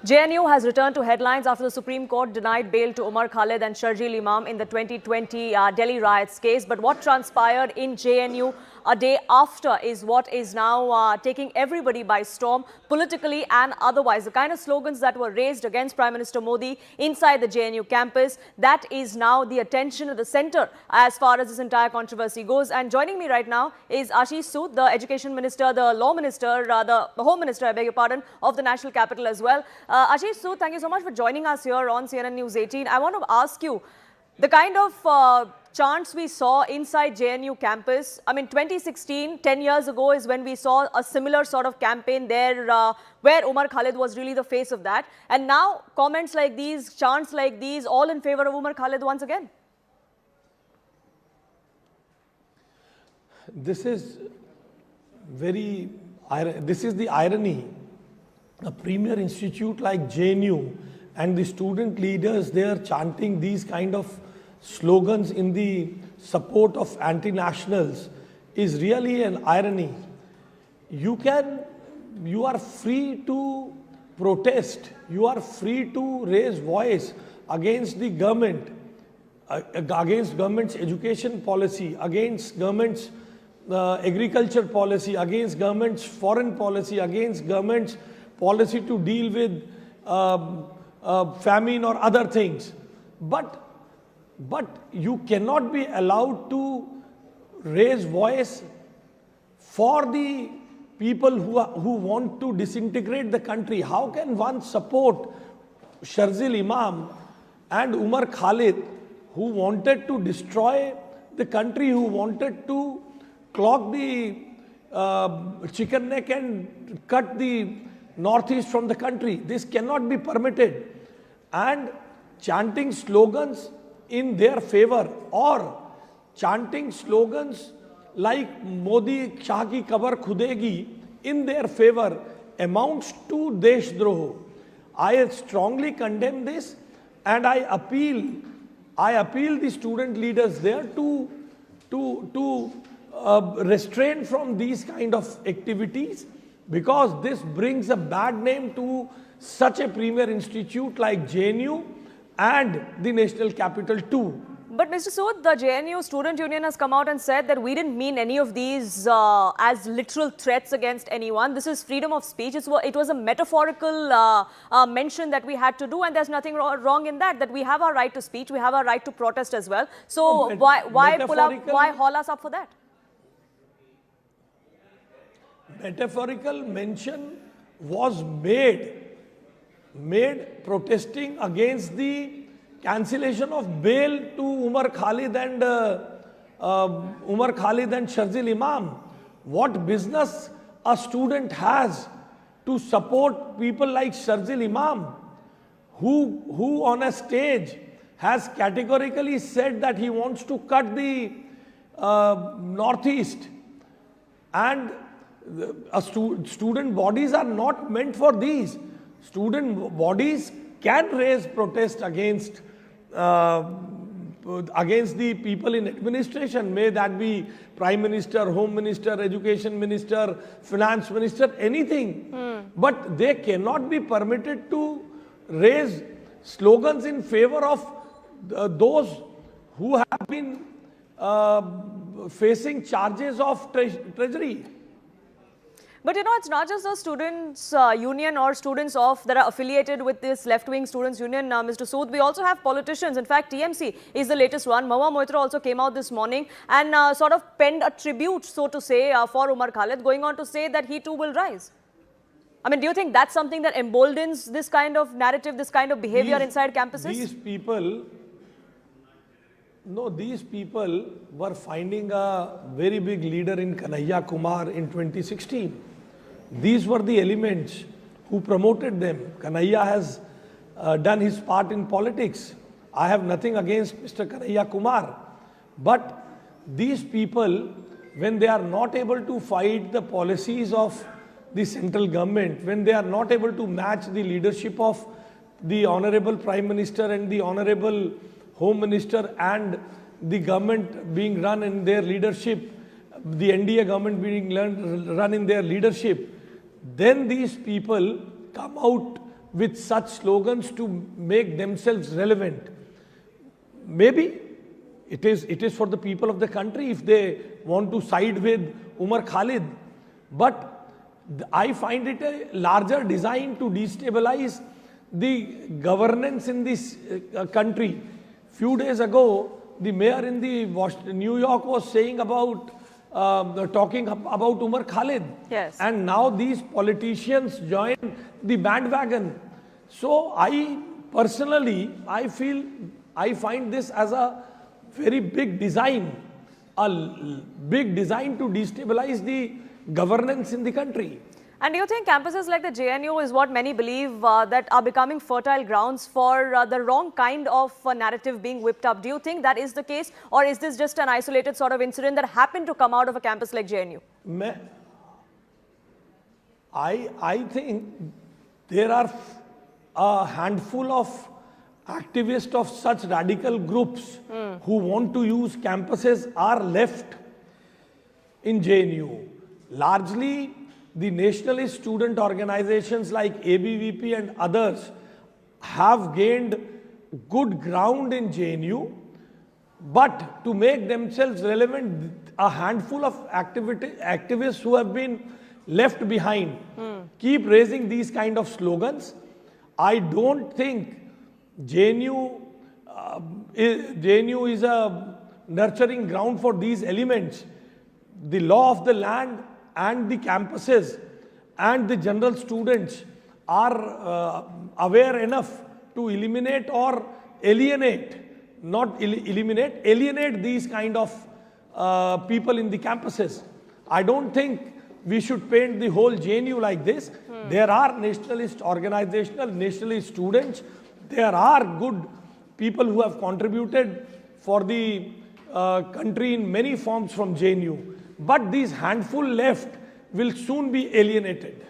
JNU has returned to headlines after the Supreme Court denied bail to Umar, Khalid and Sharjeel Imam in the 2020 Delhi riots case. But what transpired in JNU a day after is what is now taking everybody by storm, politically and otherwise. The kind of slogans that were raised against Prime Minister Modi inside the JNU campus, that is now the attention at the center as far as this entire controversy goes. And joining me right now is Ashish Sood, the Education Minister, the Law Minister, the Home Minister, I beg your pardon, of the National Capital as well. Ashish Sood, thank you so much for joining us here on CNN News 18. I want to ask you, the kind of chants we saw inside JNU campus, I mean 2016, 10 years ago is when we saw a similar sort of campaign there where Umar Khalid was really the face of that. And now comments like these, chants like these, all in favor of Umar Khalid once again. This is the irony. A premier institute like JNU and the student leaders, they are chanting these kind of slogans in the support of anti-nationals is really an irony. You are free to protest, you are free to raise voice against the government, against government's education policy, against government's agriculture policy, against government's foreign policy, against government's policy to deal with famine or other things. But you cannot be allowed to raise voice for the people who want to disintegrate the country. How can one support Sharjeel Imam and Umar Khalid, who wanted to destroy the country, who wanted to clog the chicken neck and cut the northeast from the country? This cannot be permitted. And chanting slogans in their favor or chanting slogans like Modi Shah ki kabar khudegi in their favor amounts to Deshdroh. I strongly condemn this, and I appeal the student leaders there to restrain from these kind of activities, because this brings a bad name to such a premier institute like JNU and the National Capital too. But Mr. Sood, the JNU Student Union has come out and said that we didn't mean any of these as literal threats against anyone. This is freedom of speech. It was a metaphorical mention that we had to do, and there's nothing wrong in that, that we have our right to speech, we have our right to protest as well. So why pull up, why haul us up for that? Metaphorical mention was made protesting against the cancellation of bail to Umar Khalid and Sharjeel Imam. What business a student has to support people like Sharjeel Imam, who on a stage has categorically said that he wants to cut the northeast, and student bodies are not meant for these. Student bodies can raise protest against the people in administration, may that be Prime Minister, Home Minister, Education Minister, Finance Minister, anything. But they cannot be permitted to raise slogans in favor of those who have been facing charges of treasury. But you know, it's not just the students' union or students that are affiliated with this left-wing students' union, Mr. Sood. We also have politicians. In fact, TMC is the latest one. Mahua Moitra also came out this morning and sort of penned a tribute, so to say, for Umar Khalid, going on to say that he too will rise. I mean, do you think that's something that emboldens this kind of narrative, this kind of behavior inside campuses? These people were finding a very big leader in Kanhaiya Kumar in 2016. These were the elements who promoted them. Kanhaiya has done his part in politics. I have nothing against Mr. Kanhaiya Kumar. But these people, when they are not able to fight the policies of the central government, when they are not able to match the leadership of the Honorable Prime Minister and the Honorable Home Minister and the government being run in their leadership, the NDA government being run in their leadership, then these people come out with such slogans to make themselves relevant. Maybe it is for the people of the country if they want to side with Umar Khalid. But I find it a larger design to destabilize the governance in this country. Few days ago, the mayor in the New York was saying about talking about Umar Khalid. Yes. And now these politicians join the bandwagon. So I personally, I find this as a very big design, big design to destabilize the governance in the country. And do you think campuses like the JNU is what many believe that are becoming fertile grounds for the wrong kind of narrative being whipped up? Do you think that is the case, or is this just an isolated sort of incident that happened to come out of a campus like JNU? I think there are a handful of activists of such radical groups who want to use campuses are left in JNU. Largely, the nationalist student organizations like ABVP and others have gained good ground in JNU, but to make themselves relevant, a handful of activists who have been left behind keep raising these kind of slogans. I don't think JNU is a nurturing ground for these elements. The law of the land and the campuses and the general students are aware enough to eliminate or alienate, not eliminate, alienate these kind of people in the campuses. I don't think we should paint the whole JNU like this. There are nationalist organizational, nationalist students. There are good people who have contributed for the country in many forms from JNU. But these handful left will soon be alienated.